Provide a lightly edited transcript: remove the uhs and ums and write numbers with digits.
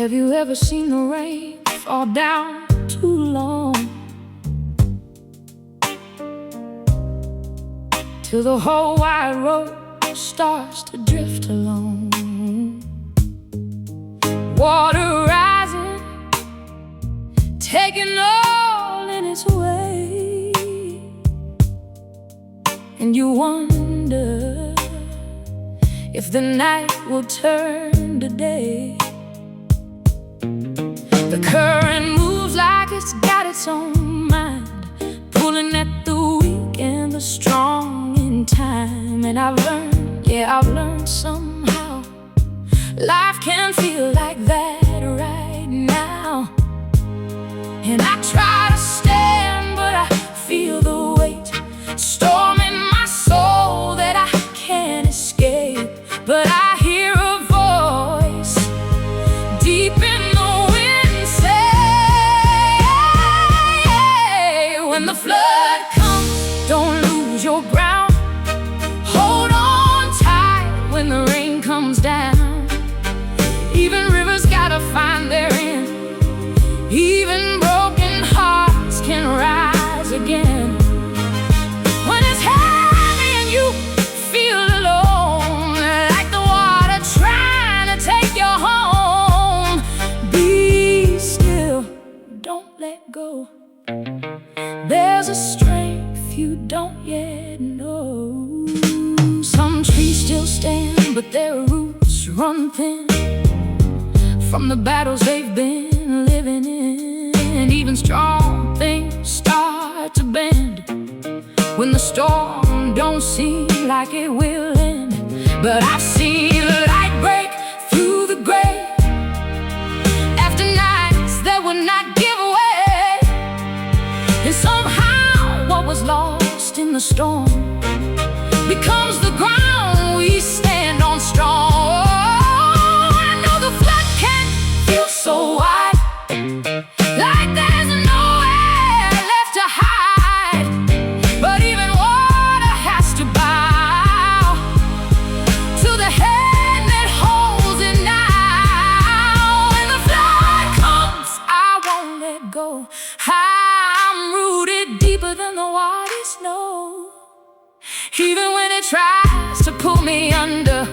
Have you ever seen the rain fall down too long, till the whole wide road starts to drift along? Water rising, taking all in its way, and you wonder if the night will turn to day. The current moves like it's got its own mind, pulling at the weak and the strong in time. And I've learned, yeah, I've learned somehow, life can feel like that right now. And I try to stand, but I feel the weight, storm in my soul that I can't escape. But I hear a voice deep in the wind say, when the flood comes, don't lose your ground. Hold on tight when the rain comes down. Even rivers gotta find their end. Even broken hearts can rise again. When it's heavy and you feel alone, like the water trying to take you home, be still, don't let go. There's a strength you don't yet know. Some trees still stand, but their roots run thin from the battles they've been living in. And even strong things start to bend when the storm don't seem like it will end. But I've seen light break through the gray after nights that would not give away. And somehow what was lost in the storm becomes the ground we stand on strong. So wide, like there's nowhere left to hide. But even water has to bow to the hand that holds it now. When the flood comes, I won't let go. I'm rooted deeper than the waters know, even when it tries to pull me under.